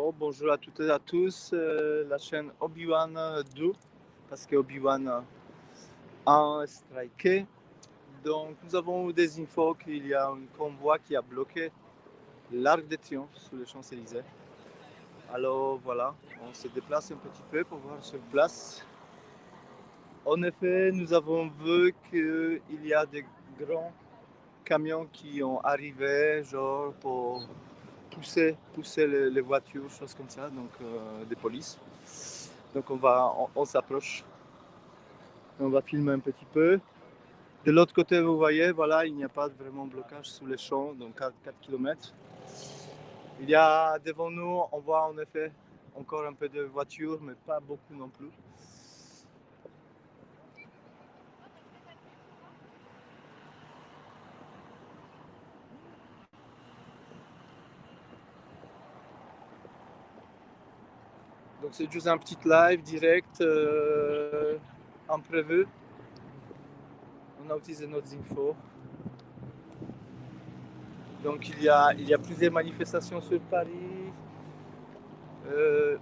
Bon, bonjour à toutes et à tous, la chaîne Obi-Wan 2, parce que Obi-Wan a striké. Donc nous avons eu des infos qu'il y a un convoi qui a bloqué l'Arc de Triomphe sur les Champs-Élysées. Alors voilà, on se déplace un petit peu pour voir sur place. En effet, nous avons vu qu'il y a des grands camions qui ont arrivé, genre pour pousser les voitures, choses comme ça, donc des polices. Donc on s'approche, on va filmer un petit peu. De l'autre côté, vous voyez, voilà, il n'y a pas vraiment de blocage sous les champs, donc 4 km. Il y a devant nous, on voit en effet encore un peu de voitures, mais pas beaucoup non plus. Donc c'est juste un petit live direct imprévu. On a utilisé nos infos. Donc il y a plusieurs manifestations sur Paris.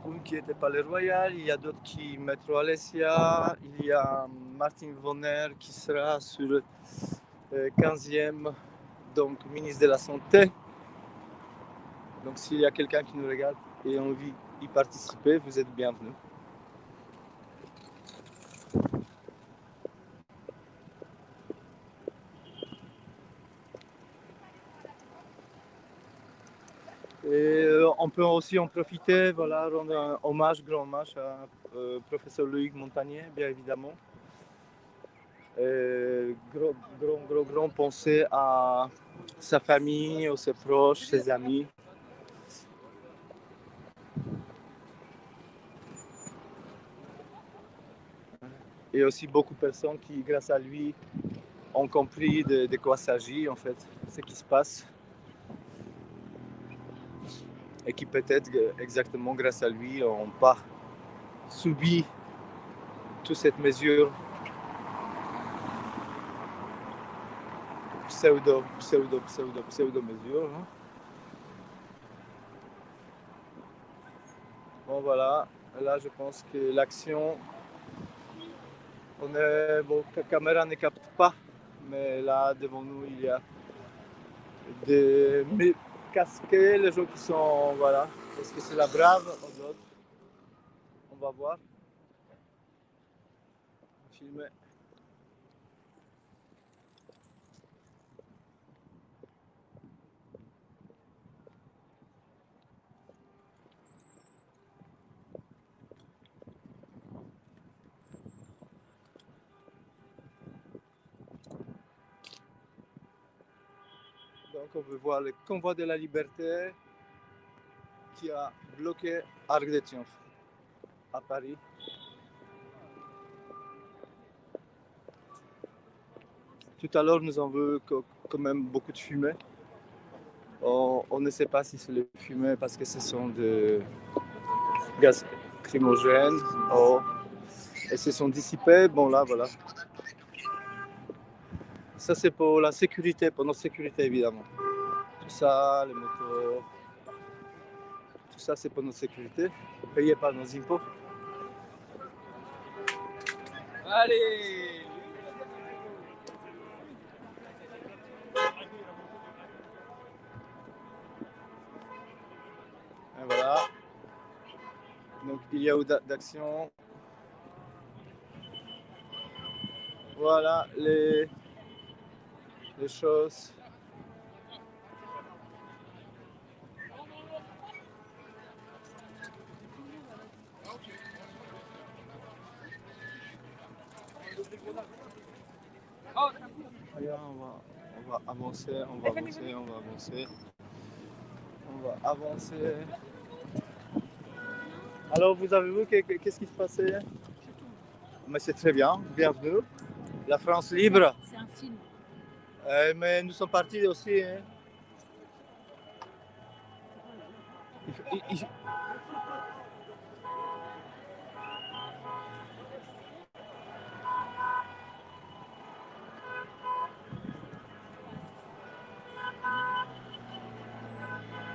Une qui était Palais Royal, il y a d'autres qui Métro Alésia, il y a Martin Vonner qui sera sur le 15e, donc ministre de la Santé. Donc s'il y a quelqu'un qui nous regarde et a envie d'y participer, vous êtes bienvenus. Et on peut aussi en profiter, voilà, rendre un hommage, grand hommage à professeur Loïc Montagnier, bien évidemment. Grand pensée à sa famille, à ses proches, ses amis. Et aussi beaucoup de personnes qui, grâce à lui, ont compris de quoi il s'agit, en fait, ce qui se passe. Et qui peut-être, exactement grâce à lui, n'ont pas subi toute cette mesure pseudo-mesure. Hein. Bon, voilà. Là, je pense que l'action, la caméra ne capte pas, mais là, devant nous, il y a des casqués, les gens qui sont, voilà. Est-ce que c'est la brave ou d'autres? On va voir. Filmer. Donc on peut voir le convoi de la liberté qui a bloqué Arc de Triomphe à Paris. Tout à l'heure, nous avons vu quand même beaucoup de fumée. On ne sait pas si c'est le fumée parce que ce sont des gaz lacrymogènes et se sont dissipés. Bon là, voilà. Ça c'est pour la sécurité, pour notre sécurité évidemment. Tout ça, les motos, tout ça c'est pour notre sécurité, payé par nos impôts. Allez! Et voilà. Donc il y a eu d'action. Voilà les choses. Regarde, on va avancer, on va avancer, on va avancer. On va avancer. Alors, vous avez vu qu'est-ce qui se passait? Mais c'est très bien, bienvenue. La France libre. C'est un film. Mais nous sommes partis aussi. Hein.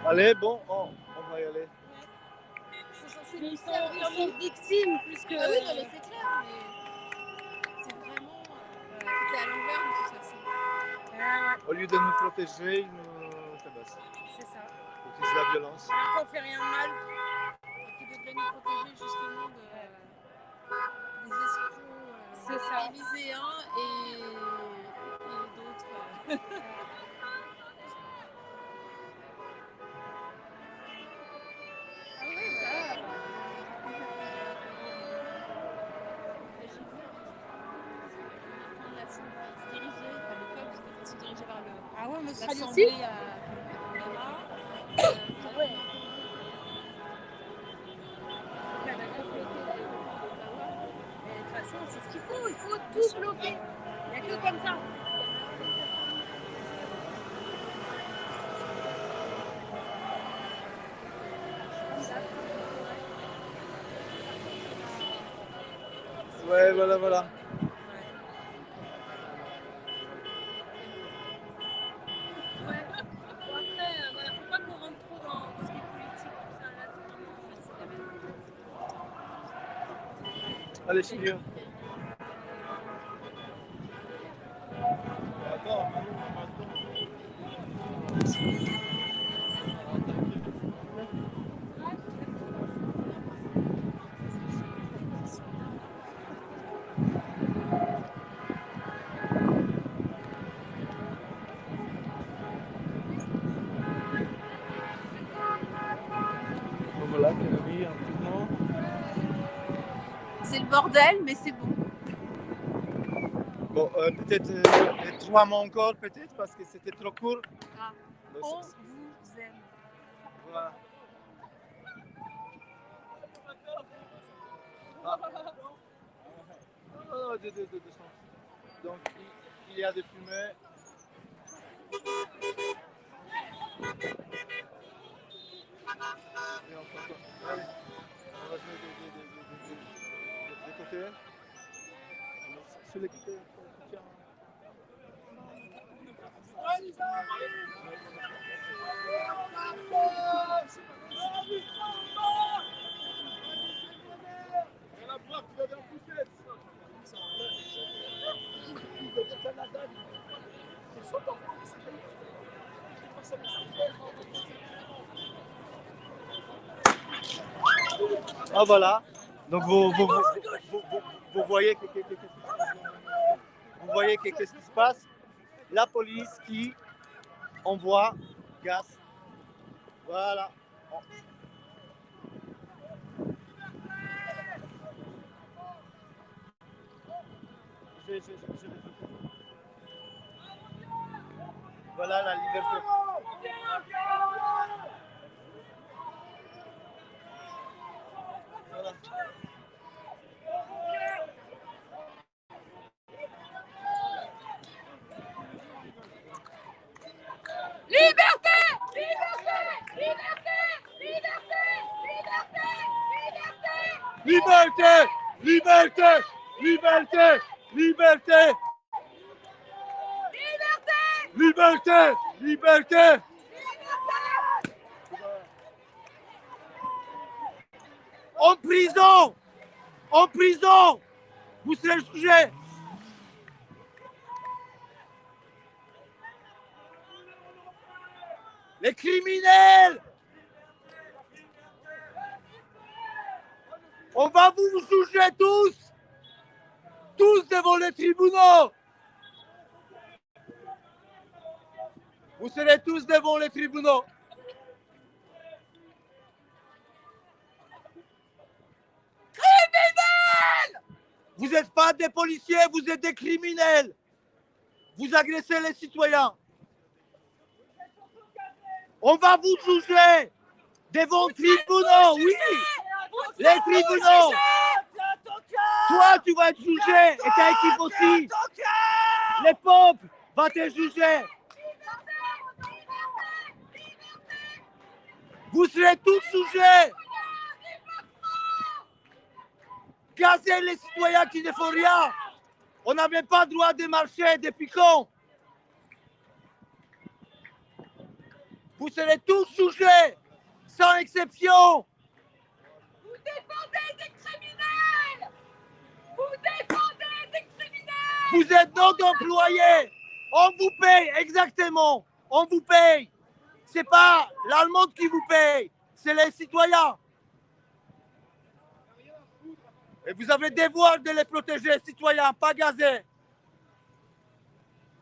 Allez, bon, on va y aller. ils sont victimes plus que... Ah oui, non, mais c'est clair, mais c'est vraiment... c'est à l'envers de toute façon. Au lieu de nous protéger, ils nous tabassent. C'est ça. Ils utilisent la violence. Alors qu'on fait rien de mal. Qui devrait nous protéger justement des escrocs élyséens et d'autres. Se diriger vers le. Ah ouais, mais l'Assemblée aussi à Panama. Ah ouais. De toute façon, C'est ce qu'il faut, il faut tout bloquer. Il n'y a que comme ça. Ouais, voilà, voilà. Allez, c'est mieux. Attends, voilà, oui, un petit moment. C'est le bordel, mais c'est bon. Bon, peut-être 3 mois encore, peut-être, parce que c'était trop court. Ah. Donc, On vous aime. voilà. Ah. Non, doucement. Donc, il y a des fumées. Et on peut... Allez, on va jouer de côté. Sur les côtés. Ah voilà. Donc vous voyez qu'est-ce qui se passe. La police qui envoie gaz. Voilà. Voilà la liberté. Voilà. Liberté! Liberté! Liberté! Liberté! Liberté! Liberté! Liberté! Liberté! Liberté! Liberté! Liberté! En prison! En prison! Vous serez le sujet! Les criminels! On va vous juger tous! Tous devant les tribunaux! Vous serez tous devant les tribunaux! Criminels! Vous n'êtes pas des policiers, vous êtes des criminels! Vous agressez les citoyens! On va vous juger devant les tribunaux, oui! Les tribunaux! Toi, tu vas être jugé et ta équipe aussi! Les peuples vont te juger! Vous serez tous jugés! Gazez les citoyens qui ne font rien! On n'avait pas le droit de marcher depuis quand? Vous serez tous jugés, sans exception. Vous Vous êtes notre employé. On vous paye, exactement. On vous paye. C'est pas l'Allemande qui vous paye, c'est les citoyens. Et vous avez le devoir de les protéger, citoyens, pas gazés.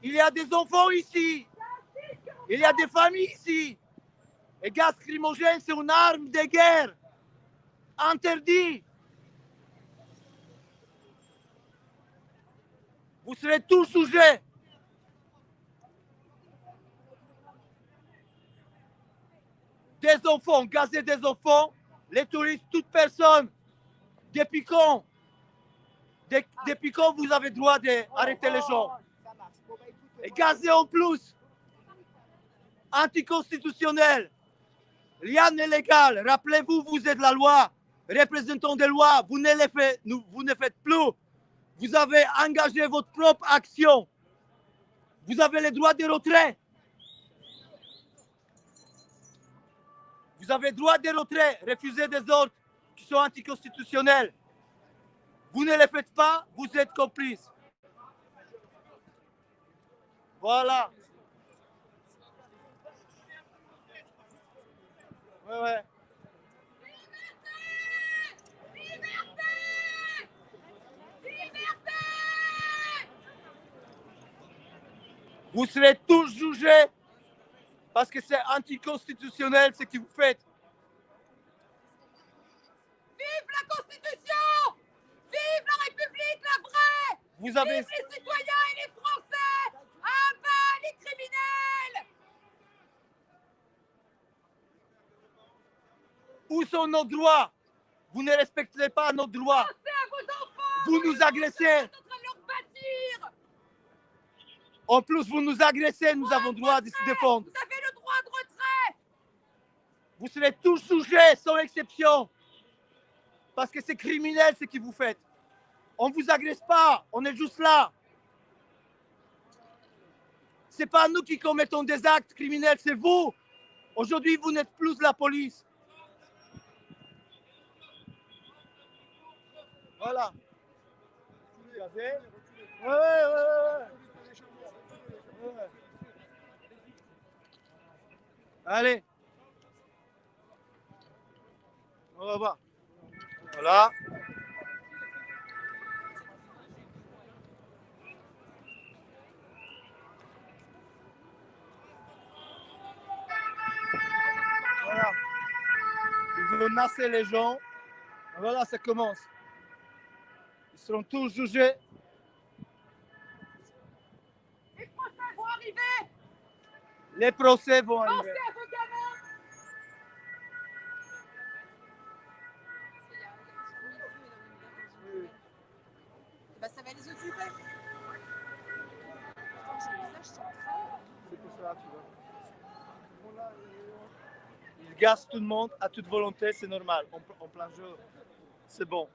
Il y a des enfants ici. Il y a des familles ici. Et gaz lacrymogène, c'est une arme de guerre. Interdit. Vous serez tous sujets. Des enfants, gazer des enfants, les touristes, toute personne. Depuis quand Depuis quand vous avez le droit d'arrêter les gens? Et gazer en plus. Anticonstitutionnel. Rien n'est légal. Rappelez-vous, vous êtes la loi. Représentant des lois, vous ne faites plus. Vous avez engagé votre propre action. Vous avez le droit de retrait. Vous avez le droit de retrait. Refuser des ordres qui sont anticonstitutionnels. Vous ne les faites pas, vous êtes complices. Voilà. Ouais. Vous serez tous jugés parce que c'est anticonstitutionnel ce que vous faites. Vive la Constitution! Vive la République, la vraie! Vous avez... Vive les citoyens et les Français! À bas les criminels! Où sont nos droits? Vous ne respectez pas nos droits. Pensez à vos enfants! Vous nous agressez. Vous êtes en train de leur bâtir! En plus, vous nous agressez, nous avons le droit de se défendre. Vous avez le droit de retrait! Vous serez tous sujets, sans exception. Parce que c'est criminel ce que vous faites. On ne vous agresse pas, on est juste là. Ce n'est pas nous qui commettons des actes criminels, c'est vous. Aujourd'hui, vous n'êtes plus la police. Voilà. Ouais. Allez. Au revoir. Voilà. Voilà. Ils menacent les gens. Voilà, ça commence. Ils seront tous jugés. Les procès vont arriver! Les procès vont arriver. Pensez à vos gamins! Bah, ça va les occuper. Quand je les achète, C'est pour ça, tu vois. Ils gazent tout le monde à toute volonté, c'est normal. En plein jour, c'est bon.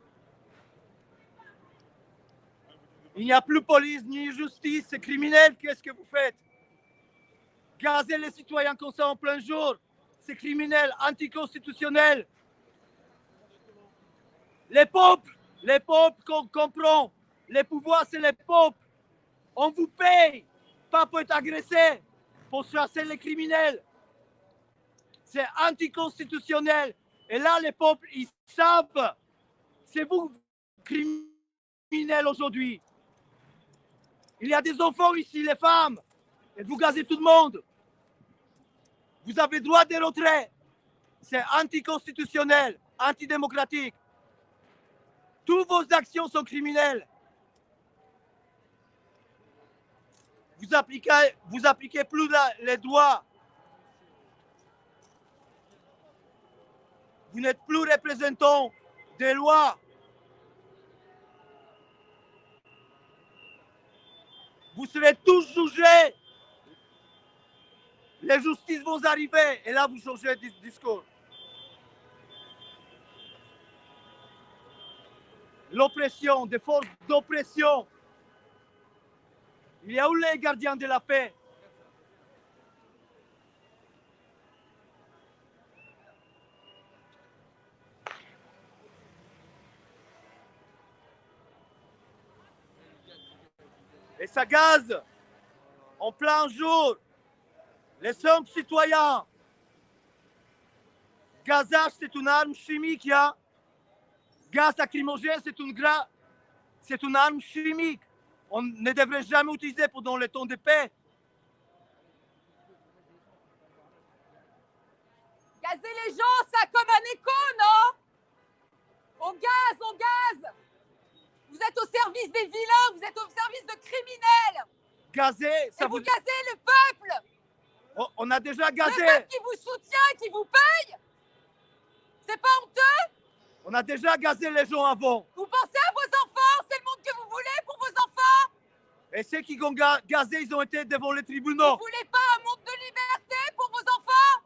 Il n'y a plus police ni justice, c'est criminel. Qu'est-ce que vous faites? Gazer les citoyens comme ça en plein jour, c'est criminel, anticonstitutionnel. Les peuples qu'on comprend. Les pouvoirs, c'est les peuples. On vous paye, pas pour être agressé, pour chasser les criminels. C'est anticonstitutionnel. Et là, les peuples, ils savent. C'est vous, criminels aujourd'hui. Il y a des enfants ici, les femmes. Et vous gazez tout le monde. Vous avez droit de retrait. C'est anticonstitutionnel, antidémocratique. Toutes vos actions sont criminelles. Vous appliquez plus les droits. Vous n'êtes plus représentant des lois. Vous serez tous jugés. Les justices vont arriver et là vous changez de discours. L'oppression, des forces d'oppression. Il y a où les gardiens de la paix? Et ça gaze en plein jour les 5 citoyens. Gazage, c'est une arme chimique. Hein? Gaz lacrymogène, c'est une arme chimique. On ne devrait jamais utiliser pendant les temps de paix. Gazer les gens, ça comme un écho, non? On gaz, on gaz. Vous êtes au service des vilains, vous êtes au service de criminels. Gazer, ça Et vous vous... gazez le peuple. On a déjà Le gazé. peuple qui vous soutient et qui vous paye. C'est pas honteux? On a déjà gazé les gens avant. Vous pensez à vos enfants? C'est le monde que vous voulez pour vos enfants? Et ceux qui ont gazé, ils ont été devant les Vous tribunaux. voulez pas un monde de liberté pour vos enfants?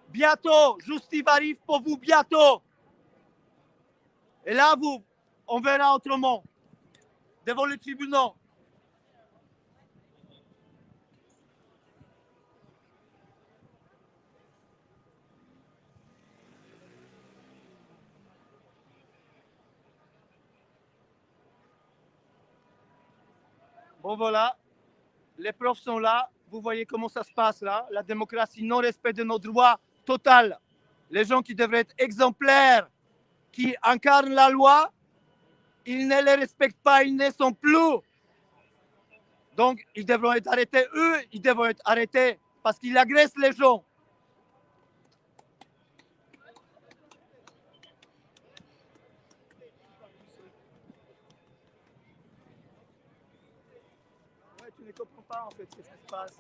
Bientôt, justice arrive pour vous, bientôt. Et là, on verra autrement. Devant les tribunaux. Bon, voilà. Les profs sont là. Vous voyez comment ça se passe là. La démocratie, non-respect de nos droits, total. Les gens qui devraient être exemplaires, qui incarnent la loi, ils ne les respectent pas, ils ne sont plus. Donc, ils devront être arrêtés. Eux, ils devront être arrêtés parce qu'ils agressent les gens. Ouais, tu ne comprends pas en fait ce qui se passe.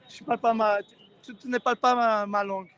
Tu ne parles pas ma langue.